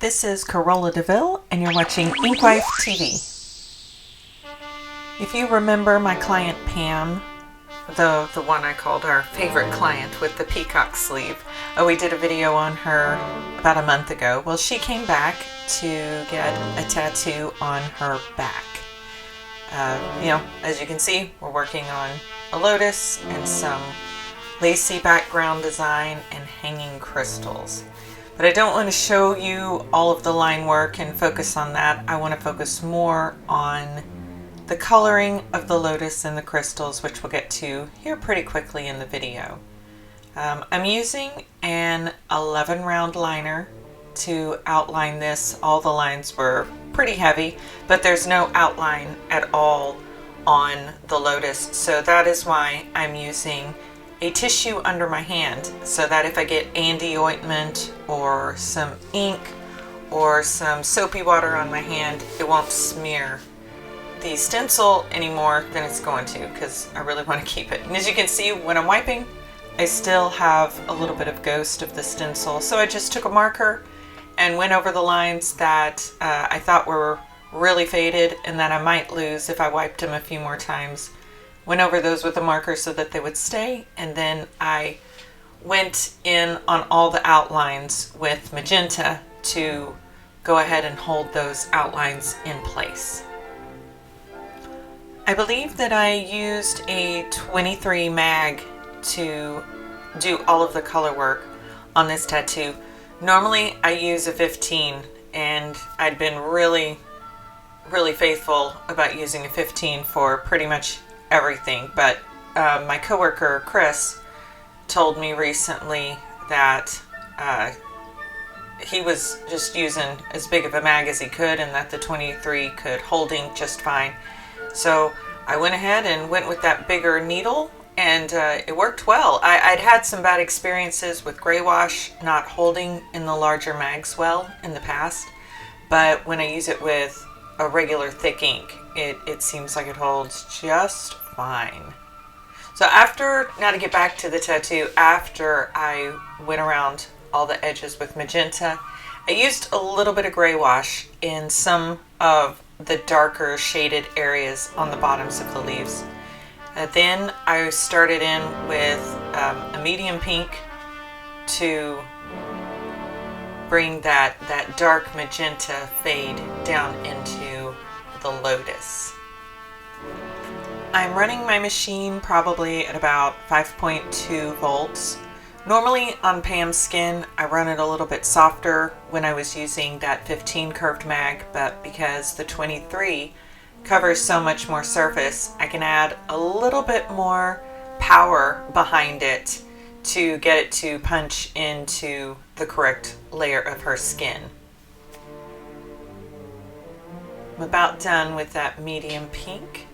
This is Corolla DeVille, and you're watching Inkwife TV. If you remember my client Pam, the one I called our favorite client with the peacock sleeve, we did a video on her about a month ago. Well, she came back to get a tattoo on her back. As you can see, we're working on a lotus and some lacy background design and hanging crystals. But I don't want to show you all of the line work and focus on that. I want to focus more on the coloring of the lotus and the crystals, which we'll get to here pretty quickly in the video. I'm using an 11 round liner to outline this. All the lines were pretty heavy, but there's no outline at all on the lotus, so that is why I'm using a tissue under my hand, so that if I get Andy ointment or some ink or some soapy water on my hand, it won't smear the stencil any more than it's going to, because I really want to keep it. And as you can see, when I'm wiping, I still have a little bit of ghost of the stencil, so I just took a marker and went over the lines that I thought were really faded and that I might lose if I wiped them a few more times. Went over those with a marker so that they would stay, and then I went in on all the outlines with magenta to go ahead and hold those outlines in place. I believe that I used a 23 mag to do all of the color work on this tattoo. Normally I use a 15, and I'd been really faithful about using a 15 for pretty much everything, but my coworker Chris told me recently that he was just using as big of a mag as he could, and that the 23 could hold ink just fine. So I went ahead and went with that bigger needle, and it worked well. I'd had some bad experiences with gray wash not holding in the larger mags well in the past, but when I use it with a regular thick ink, it seems like it holds just fine. So now to get back to the tattoo, after I went around all the edges with magenta, I used a little bit of gray wash in some of the darker shaded areas on the bottoms of the leaves. Then I started in with a medium pink to bring that dark magenta fade down into the lotus. I'm running my machine probably at about 5.2 volts. Normally on Pam's skin, I run it a little bit softer when I was using that 15 curved mag, but because the 23 covers so much more surface, I can add a little bit more power behind it to get it to punch into the correct layer of her skin. I'm about done with that medium pink.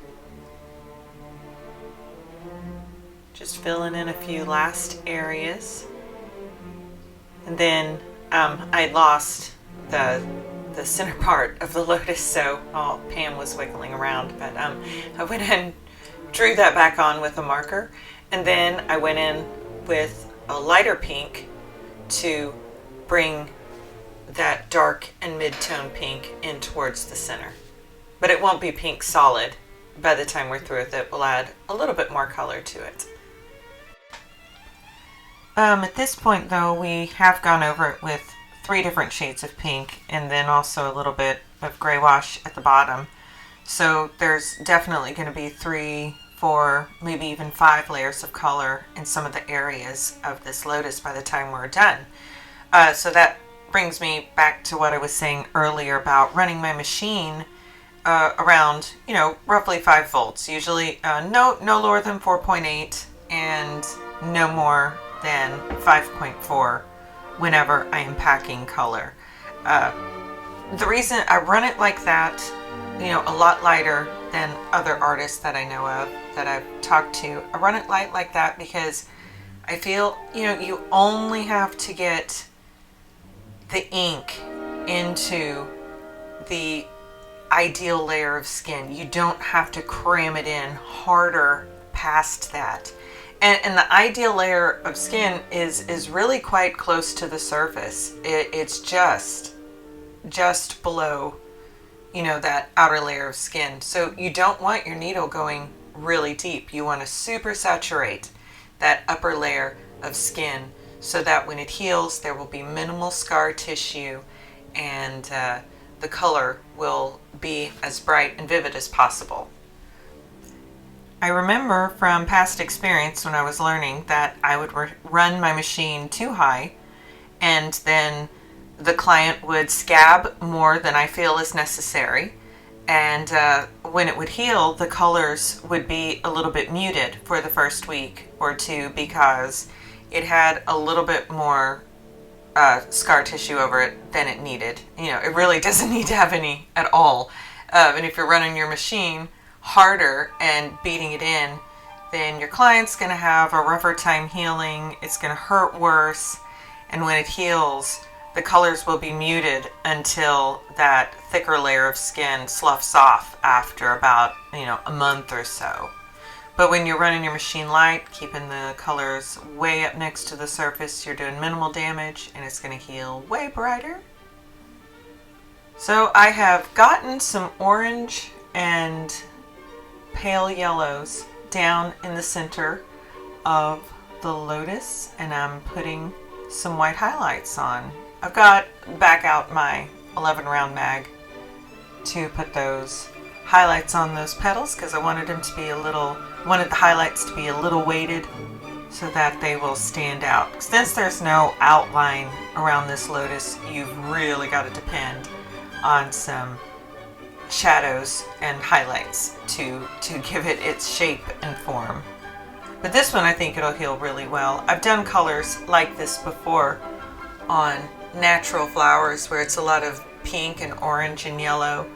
Just filling in a few last areas. And then I lost the center part of the lotus, so Pam was wiggling around, but I went and drew that back on with a marker, and then I went in with a lighter pink to bring that dark and mid-tone pink in towards the center. But it won't be pink solid. By the time we're through with it, we'll add a little bit more color to it. At this point though, we have gone over it with 3 different shades of pink, and then also a little bit of gray wash at the bottom. So there's definitely going to be 3, 4, maybe even 5 layers of color in some of the areas of this lotus by the time we're done. So that brings me back to what I was saying earlier about running my machine around, roughly 5 volts. Usually no lower than 4.8 and no more than 5.4 whenever I am packing color. The reason I run it like that, a lot lighter than other artists that I know of, that I've talked to, I run it light like that because I feel, you only have to get the ink into the ideal layer of skin. You don't have to cram it in harder past that. And the ideal layer of skin is really quite close to the surface. It's just just below, you know, that outer layer of skin. So you don't want your needle going really deep. You want to super saturate that upper layer of skin so that when it heals, there will be minimal scar tissue, and the color will be as bright and vivid as possible. I remember from past experience when I was learning that I would run my machine too high, and then the client would scab more than I feel is necessary. And when it would heal, the colors would be a little bit muted for the first week or two because it had a little bit more scar tissue over it than it needed. You know, it really doesn't need to have any at all. And if you're running your machine harder and beating it in, then your client's going to have a rougher time healing. It's going to hurt worse. And when it heals, the colors will be muted until that thicker layer of skin sloughs off after about, you know, a month or so. But when you're running your machine light, keeping the colors way up next to the surface, you're doing minimal damage and it's going to heal way brighter. So I have gotten some orange and pale yellows down in the center of the Lotus, and I'm putting some white highlights on. I've got back out my 11 round mag to put those highlights on those petals because I wanted them to be wanted the highlights to be a little weighted so that they will stand out. Since there's no outline around this Lotus, you've really got to depend on some shadows and highlights to give it its shape and form. But this one I think it'll heal really well. I've done colors like this before on natural flowers where it's a lot of pink and orange and yellow,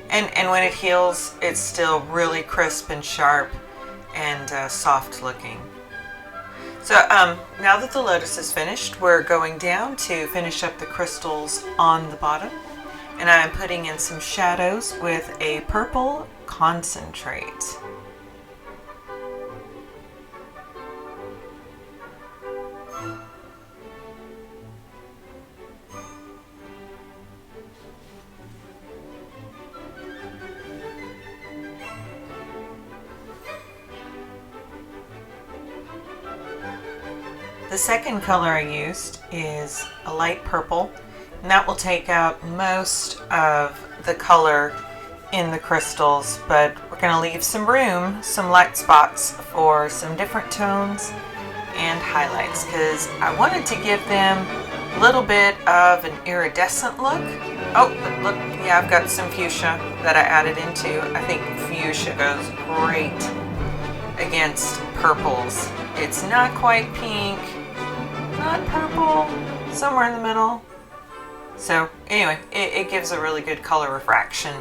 and when it heals it's still really crisp and sharp and soft looking. So now that the Lotus is finished, we're going down to finish up the crystals on the bottom, and I'm putting in some shadows with a purple concentrate. The second color I used is a light purple, and that will take out most of the color in the crystals, but we're going to leave some room, some light spots for some different tones and highlights because I wanted to give them a little bit of an iridescent look. Oh, but look, yeah, I've got some fuchsia that I added into. I think fuchsia goes great against purples. It's not quite pink, not purple, somewhere in the middle. So anyway, it gives a really good color refraction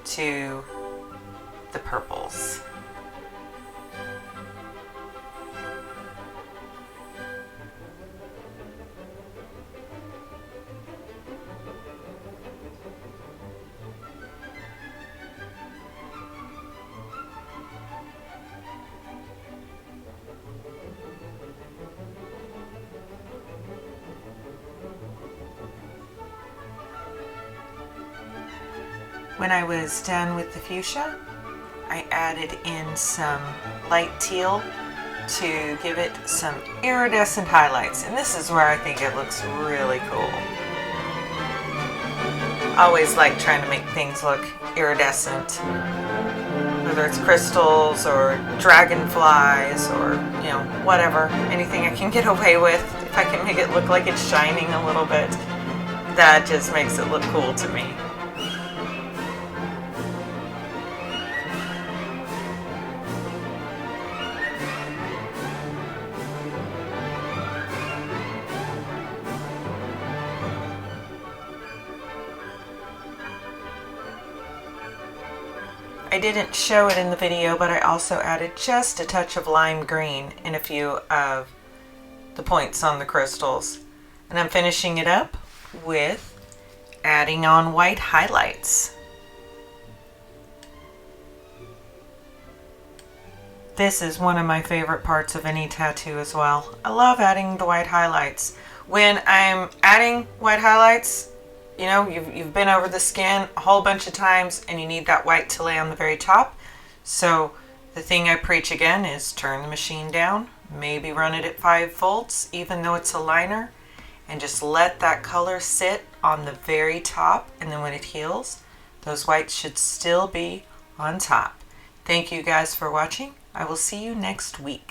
to the purples. When I was done with the fuchsia, I added in some light teal to give it some iridescent highlights. And this is where I think it looks really cool. I always like trying to make things look iridescent, whether it's crystals or dragonflies or, you know, whatever. Anything I can get away with. If I can make it look like it's shining a little bit, that just makes it look cool to me. I didn't show it in the video, but I also added just a touch of lime green in a few of the points on the crystals. And I'm finishing it up with adding on white highlights. This is one of my favorite parts of any tattoo as well. I love adding the white highlights. When I'm adding white highlights, you know, you've been over the skin a whole bunch of times and you need that white to lay on the very top. So the thing I preach again is turn the machine down, maybe run it at 5 volts, even though it's a liner, and just let that color sit on the very top, and then when it heals, those whites should still be on top. Thank you guys for watching. I will see you next week.